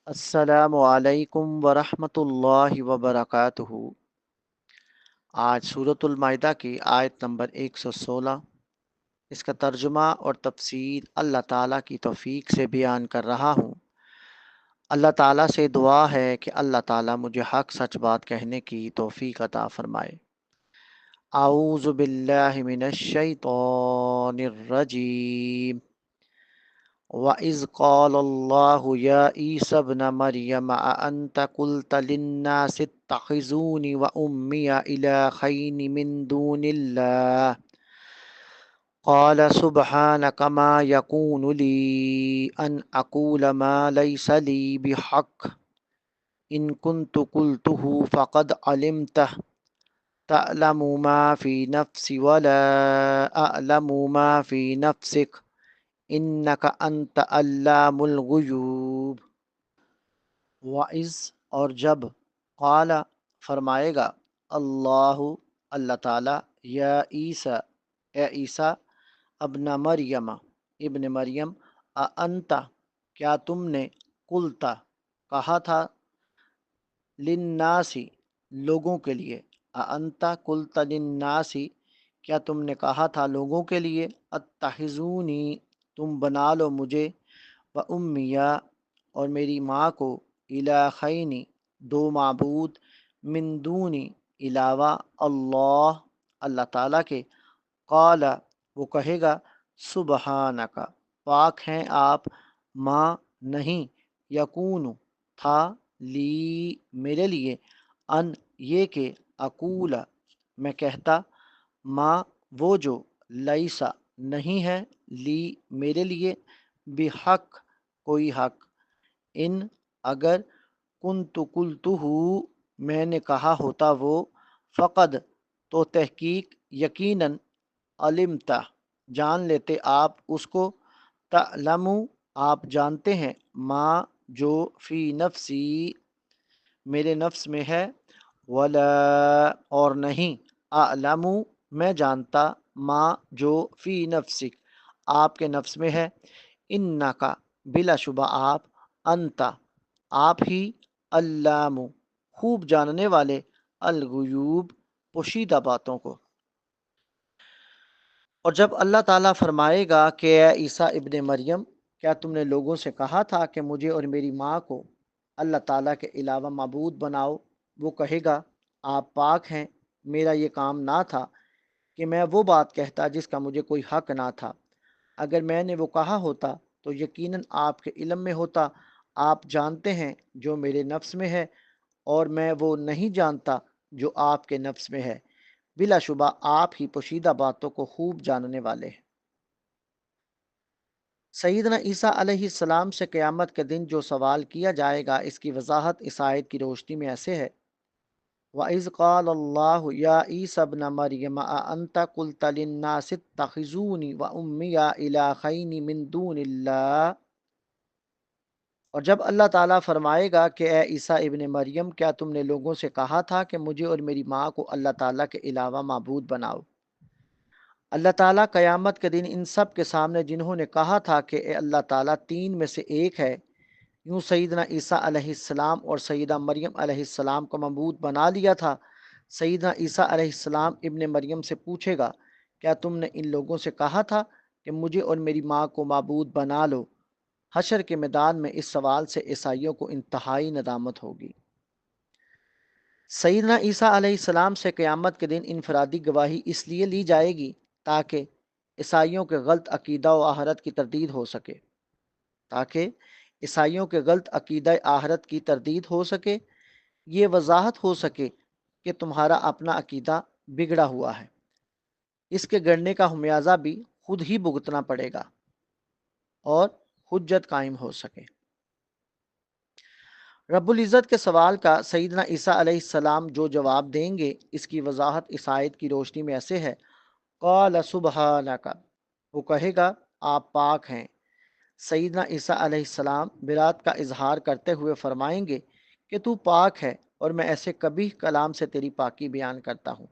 السلام علیکم ورحمۃ اللہ وبرکاتہ۔ آج سورۃ المائدہ کی آیت نمبر 116، اس کا ترجمہ اور تفسیر اللہ تعالیٰ کی توفیق سے بیان کر رہا ہوں۔ اللہ تعالیٰ سے دعا ہے کہ اللہ تعالیٰ مجھے حق سچ بات کہنے کی توفیق عطا فرمائے۔ اعوذ باللہ من الشیطان الرجیم۔ وَإِذْ قَالَ اللَّهُ يَا عِيسَى ابْنَ مَرْيَمَ أَأَنْتَ قُلْتَ لِلنَّاسِ اتَّخِذُونِي وَأُمِّيَ إِلَٰهَيْنِ مِن دُونِ اللَّهِ قَالَ سُبْحَانَكَ مَا يَكُونُ لِي أَنْ أَقُولَ مَا لَيْسَ لِي بِحَقٍّ إِن كُنتُ قُلْتُهُ فَقَدْ عَلِمْتَهُ تَعْلَمُ مَا فِي نَفْسِي وَلَا أَعْلَمُ مَا فِي نَفْسِكَ انک انت علام الغیوب۔ وَإِذْ اور جب، قال فرمائے گا، اللہ تعالیٰ، یا عیسیٰ اے عیسیٰ، ابن مریم ابن مریم، انت کیا تم نے، قلتا کہا تھا، للناس لوگوں کے لیے، انت قلت للناس کیا تم نے کہا تھا لوگوں کے لیے، اتخذونی تم بنا لو مجھے، و امیہ اور میری ماں کو، الہین دو معبود، من دونی علاوہ اللہ تعالیٰ کے، قال وہ کہے گا، سبحانک پاک ہیں آپ، ماں نہیں، یکون تھا، لی میرے لیے، ان یہ کہ، اقول میں کہتا، ماں وہ جو، لیسا نہیں ہے، لی میرے لیے، بحق کوئی حق، ان اگر، کنت قلتہ میں نے کہا ہوتا وہ، فقد تو تحقیق یقیناً، علمتا جان لیتے آپ اس کو، تعلم آپ جانتے ہیں، ما جو، فی نفسی میرے نفس میں ہے، ولا اور نہیں، اعلم میں جانتا، ما جو، فی نفسک آپ کے نفس میں ہے، انکا بلا شبہ آپ، انتا آپ ہی، علام خوب جاننے والے، الغیوب پوشیدہ باتوں کو۔ اور جب اللہ تعالیٰ فرمائے گا کہ اے عیسیٰ ابن مریم، کیا تم نے لوگوں سے کہا تھا کہ مجھے اور میری ماں کو اللہ تعالیٰ کے علاوہ معبود بناؤ، وہ کہے گا، آپ پاک ہیں، میرا یہ کام نہ تھا کہ میں وہ بات کہتا جس کا مجھے کوئی حق نہ تھا، اگر میں نے وہ کہا ہوتا تو یقیناً آپ کے علم میں ہوتا، آپ جانتے ہیں جو میرے نفس میں ہے، اور میں وہ نہیں جانتا جو آپ کے نفس میں ہے، بلا شبہ آپ ہی پوشیدہ باتوں کو خوب جاننے والے ہیں۔ سیدنا عیسیٰ علیہ السلام سے قیامت کے دن جو سوال کیا جائے گا، اس کی وضاحت اس آیت کی روشنی میں ایسے ہے، وَإِذْ قَالَ اللَّهُ يَا عِيسَى ابْنَ مَرْيَمَ أَأَنْتَ قُلْتَ لِلنَّاسِ اتَّخِذُونِي وَأُمِّيَ إِلَٰهَيْنِ مِن دُونِ اللَّهِ۔ اور جب اللہ تعالیٰ فرمائے گا کہ اے عیسیٰ ابن مریم، کیا تم نے لوگوں سے کہا تھا کہ مجھے اور میری ماں کو اللہ تعالیٰ کے علاوہ معبود بناؤ؟ اللہ تعالیٰ قیامت کے دن ان سب کے سامنے جنہوں نے کہا تھا کہ اے اللہ تعالیٰ تین میں سے ایک ہے، یوں سیدنا عیسیٰ علیہ السلام اور سیدہ مریم علیہ السلام کو معبود بنا لیا تھا، سیدنا عیسیٰ علیہ السلام ابن مریم سے پوچھے گا، کیا تم نے ان لوگوں سے کہا تھا کہ مجھے اور میری ماں کو معبود بنا لو؟ حشر کے میدان میں اس سوال سے عیسائیوں کو انتہائی ندامت ہوگی۔ سیدنا عیسیٰ علیہ السلام سے قیامت کے دن انفرادی گواہی اس لیے لی جائے گی تاکہ عیسائیوں کے غلط عقیدہ و آخرت کی تردید ہو سکے، تاکہ عیسائیوں کے غلط عقیدہ آخرت کی تردید ہو سکے، یہ وضاحت ہو سکے کہ تمہارا اپنا عقیدہ بگڑا ہوا ہے، اس کے گڑنے کا خمیازہ بھی خود ہی بھگتنا پڑے گا، اور حجت قائم ہو سکے۔ رب العزت کے سوال کا سیدنا عیسیٰ علیہ السلام جو جواب دیں گے، اس کی وضاحت اس آیت کی روشنی میں ایسے ہے، قال سبحانک وہ کہے گا، آپ پاک ہیں۔ سیدنا عیسیٰ علیہ السلام برات کا اظہار کرتے ہوئے فرمائیں گے کہ تو پاک ہے، اور میں ایسے کبھی کلام سے تیری پاکی بیان کرتا ہوں،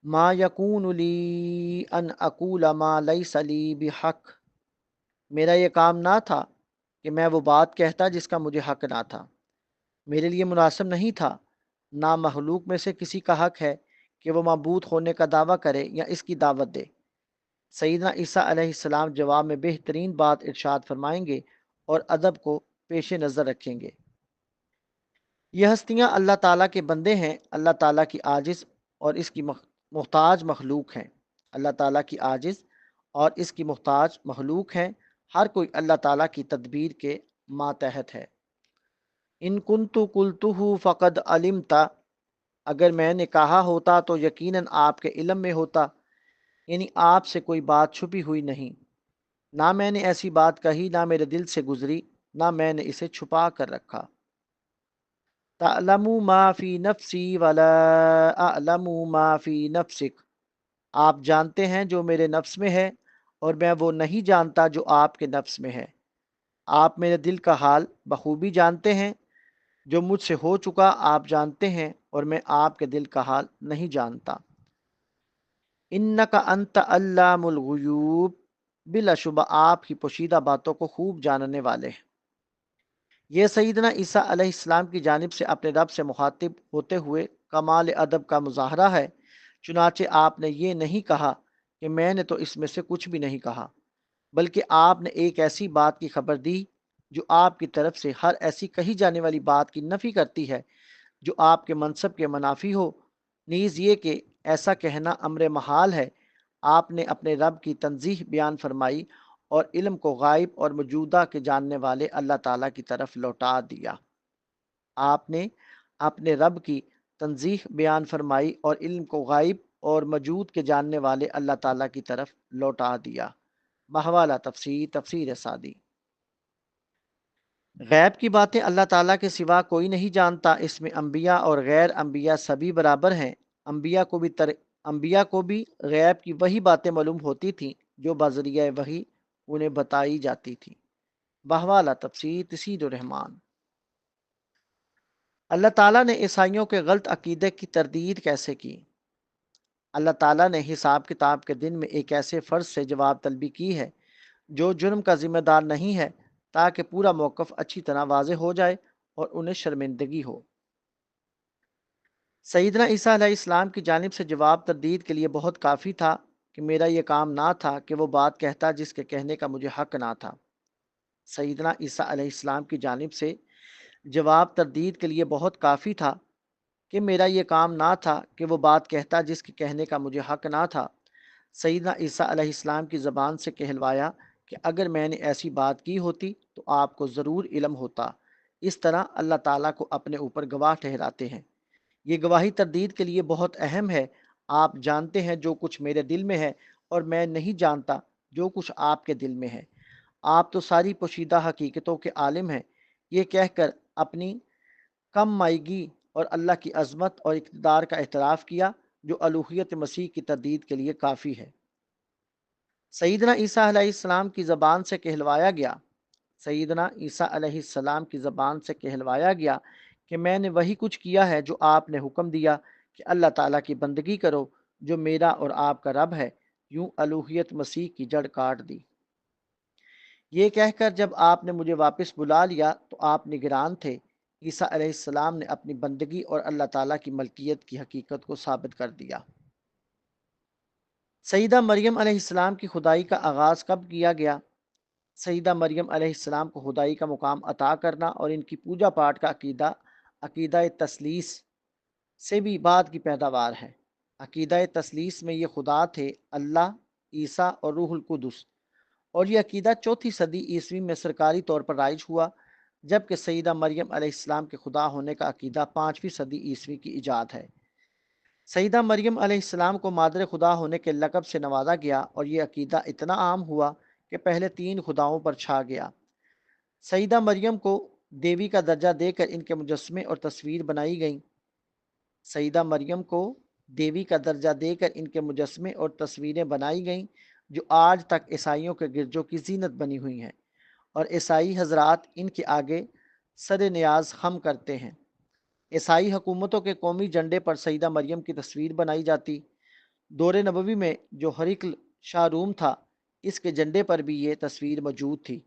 ما یکون لی ان اقول ما لیس لی بحق میرا یہ کام نہ تھا کہ میں وہ بات کہتا جس کا مجھے حق نہ تھا۔ میرے لیے مناسب نہیں تھا، نہ مخلوق میں سے کسی کا حق ہے کہ وہ معبود ہونے کا دعویٰ کرے یا اس کی دعوت دے۔ سیدنا عیسیٰ علیہ السلام جواب میں بہترین بات ارشاد فرمائیں گے اور ادب کو پیش نظر رکھیں گے۔ یہ ہستیاں اللہ تعالیٰ کے بندے ہیں، اللہ تعالیٰ کی عاجز اور اس کی محتاج مخلوق ہیں۔ اللہ تعالیٰ کی عاجز اور اس کی محتاج مخلوق ہیں، ہر کوئی اللہ تعالیٰ کی تدبیر کے ماتحت ہے۔ ان کنت قلتہ فقد علمتا، اگر میں نے کہا ہوتا تو یقیناً آپ کے علم میں ہوتا، یعنی آپ سے کوئی بات چھپی ہوئی نہیں۔ نہ میں نے ایسی بات کہی، نہ میرے دل سے گزری، نہ میں نے اسے چھپا کر رکھا۔ تعلم ما فی نفسی ولا اعلم ما فی نفسک، آپ جانتے ہیں جو میرے نفس میں ہے اور میں وہ نہیں جانتا جو آپ کے نفس میں ہے۔ آپ میرے دل کا حال بخوبی جانتے ہیں، جو مجھ سے ہو چکا آپ جانتے ہیں اور میں آپ کے دل کا حال نہیں جانتا۔ انک انت علام الغیوب، بلا شبہ آپ ہی پوشیدہ باتوں کو خوب جاننے والے ہیں۔ یہ سیدنا عیسیٰ علیہ السلام کی جانب سے اپنے رب سے مخاطب ہوتے ہوئے کمال ادب کا مظاہرہ ہے، چنانچہ آپ نے یہ نہیں کہا کہ میں نے تو اس میں سے کچھ بھی نہیں کہا، بلکہ آپ نے ایک ایسی بات کی خبر دی جو آپ کی طرف سے ہر ایسی کہی جانے والی بات کی نفی کرتی ہے جو آپ کے منصب کے منافی ہو، نیز یہ کہ ایسا کہنا امر محال ہے۔ آپ نے اپنے رب کی تنزیہ بیان فرمائی اور علم کو غائب اور موجودہ کے جاننے والے اللہ تعالیٰ کی طرف لوٹا دیا۔ آپ نے اپنے رب کی تنزیہ بیان فرمائی اور علم کو غائب اور موجود کے جاننے والے اللہ تعالیٰ کی طرف لوٹا دیا۔ بحوالہ تفسیر، تفسیر سعدی۔ غیب کی باتیں اللہ تعالیٰ کے سوا کوئی نہیں جانتا، اس میں انبیاء اور غیر انبیاء سبھی برابر ہیں۔ انبیاء کو بھی غیب کی وہی باتیں معلوم ہوتی تھیں جو بذریعہ وحی انہیں بتائی جاتی تھی۔ بحوالہ تفسیر، تفسیر الرحمان۔ اللہ تعالیٰ نے عیسائیوں کے غلط عقیدے کی تردید کیسے کی؟ اللہ تعالیٰ نے حساب کتاب کے دن میں ایک ایسے فرض سے جواب طلبی کی ہے جو جرم کا ذمہ دار نہیں ہے، تاکہ پورا موقف اچھی طرح واضح ہو جائے اور انہیں شرمندگی ہو۔ سیدنا عیسیٰ علیہ السلام کی جانب سے جواب تردید کے لیے بہت کافی تھا کہ میرا یہ کام نہ تھا کہ وہ بات کہتا جس کے کہنے کا مجھے حق نہ تھا۔ سیدنا عیسیٰ علیہ السلام کی جانب سے جواب تردید کے لیے بہت کافی تھا کہ میرا یہ کام نہ تھا کہ وہ بات کہتا جس کے کہنے کا مجھے حق نہ تھا۔ سیدنا عیسیٰ علیہ السلام کی زبان سے کہلوایا کہ اگر میں نے ایسی بات کی ہوتی تو آپ کو ضرور علم ہوتا۔ اس طرح اللہ تعالیٰ کو اپنے اوپر گواہ ٹھہراتے ہیں۔ یہ گواہی تردید کے لیے بہت اہم ہے۔ آپ جانتے ہیں جو کچھ میرے دل میں ہے اور میں نہیں جانتا جو کچھ آپ کے دل میں ہے۔ آپ تو ساری پوشیدہ حقیقتوں کے عالم ہیں۔ یہ کہہ کر اپنی کم مائیگی اور اللہ کی عظمت اور اقتدار کا اعتراف کیا جو الوہیت مسیح کی تردید کے لیے کافی ہے۔ سیدنا عیسیٰ علیہ السلام کی زبان سے کہلوایا گیا سیدنا عیسیٰ علیہ السلام کی زبان سے کہلوایا گیا کہ میں نے وہی کچھ کیا ہے جو آپ نے حکم دیا کہ اللہ تعالیٰ کی بندگی کرو جو میرا اور آپ کا رب ہے، یوں الوہیت مسیح کی جڑ کاٹ دی۔ یہ کہہ کر جب آپ نے مجھے واپس بلا لیا تو آپ نگران تھے۔ عیسیٰ علیہ السلام نے اپنی بندگی اور اللہ تعالیٰ کی ملکیت کی حقیقت کو ثابت کر دیا۔ سیدہ مریم علیہ السلام کی خدائی کا آغاز کب کیا گیا؟ سیدہ مریم علیہ السلام کو خدائی کا مقام عطا کرنا اور ان کی پوجا پاٹ کا عقیدہ تثلیث سے بھی بعد کی پیداوار ہے۔ عقیدہ تثلیث میں یہ خدا تھے، اللہ، عیسیٰ اور روح القدس، اور یہ عقیدہ 4 صدی عیسوی میں سرکاری طور پر رائج ہوا، جبکہ سیدہ مریم علیہ السلام کے خدا ہونے کا عقیدہ 5ویں صدی عیسوی کی ایجاد ہے۔ سیدہ مریم علیہ السلام کو مادر خدا ہونے کے لقب سے نوازا گیا اور یہ عقیدہ اتنا عام ہوا کہ پہلے 3 خداؤں پر چھا گیا۔ سیدہ مریم کو دیوی کا درجہ دے کر ان کے مجسمے اور تصویر بنائی گئیں۔ سیدہ مریم کو دیوی کا درجہ دے کر ان کے مجسمے اور تصویریں بنائی گئیں جو آج تک عیسائیوں کے گرجوں کی زینت بنی ہوئی ہیں، اور عیسائی حضرات ان کے آگے سر نیاز خم کرتے ہیں۔ عیسائی حکومتوں کے قومی جھنڈے پر سیدہ مریم کی تصویر بنائی جاتی۔ دور نبوی میں جو ہرقل شاہ روم تھا، اس کے جھنڈے پر بھی یہ تصویر موجود تھی،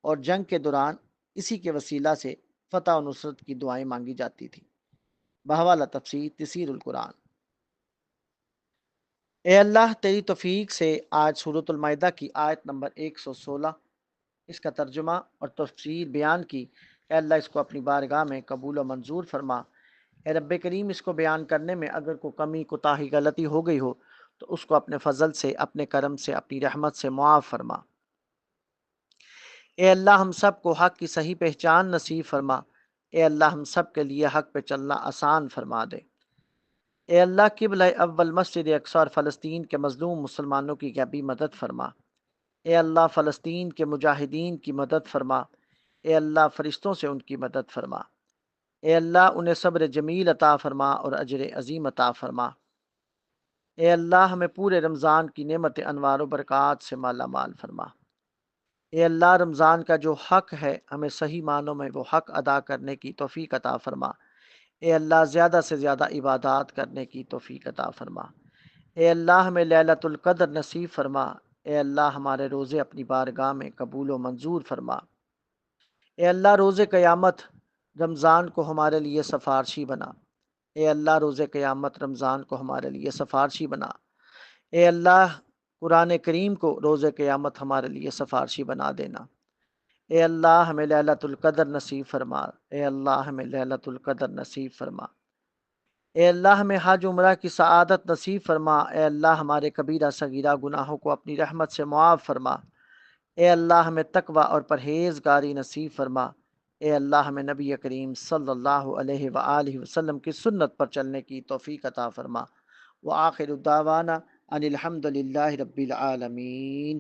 اور جنگ کے دوران اسی کے وسیلہ سے فتح و نصرت کی دعائیں مانگی جاتی تھی۔ بحوالہ تفسیر تفسیر القرآن۔ اے اللہ تیری توفیق سے آج سورۃ المائدہ کی آیت نمبر 116 اس کا ترجمہ اور تفسیر بیان کی۔ اے اللہ اس کو اپنی بارگاہ میں قبول و منظور فرما۔ اے رب کریم اس کو بیان کرنے میں اگر کوئی کمی کوتاہی غلطی ہو گئی ہو تو اس کو اپنے فضل سے، اپنے کرم سے، اپنی رحمت سے معاف فرما۔ اے اللہ ہم سب کو حق کی صحیح پہچان نصیب فرما۔ اے اللہ ہم سب کے لیے حق پہ چلنا آسان فرما دے۔ اے اللہ قبلہ اول مسجد اقصی اور فلسطین کے مظلوم مسلمانوں کی غیبی مدد فرما۔ اے اللہ فلسطین کے مجاہدین کی مدد فرما۔ اے اللہ فرشتوں سے ان کی مدد فرما۔ اے اللہ انہیں صبر جمیل عطا فرما اور اجر عظیم عطا فرما۔ اے اللہ ہمیں پورے رمضان کی نعمت انوار و برکات سے مالا مال فرما۔ اے اللہ رمضان کا جو حق ہے ہمیں صحیح معنوں میں وہ حق ادا کرنے کی توفیق عطا فرما۔ اے اللہ زیادہ سے زیادہ عبادات کرنے کی توفیق عطا فرما۔ اے اللہ ہمیں لیلۃ القدر نصیب فرما۔ اے اللہ ہمارے روزے اپنی بارگاہ میں قبول و منظور فرما۔ اے اللہ روز قیامت رمضان کو ہمارے لیے سفارشی بنا۔ اے اللہ روز قیامت رمضان کو ہمارے لیے سفارشی بنا۔ اے اللہ قرآن کریم کو روز قیامت ہمارے لیے سفارشی بنا دینا۔ اے اللہ ہمیں لیلۃ القدر نصیب فرما۔ اے اللہ ہمیں لیلۃ القدر نصیب فرما۔ اے اللہ ہمیں حج عمرہ کی سعادت نصیب فرما۔ اے اللہ ہمارے کبیرہ صغیرہ گناہوں کو اپنی رحمت سے معاف فرما۔ اے اللہ ہمیں تقوی اور پرہیزگاری نصیب فرما۔ اے اللہ ہمیں نبی کریم صلی اللہ علیہ وآلہ وسلم کی سنت پر چلنے کی توفیق عطا فرما۔ وآخر دعوانا ان الحمد للہ رب العالمین۔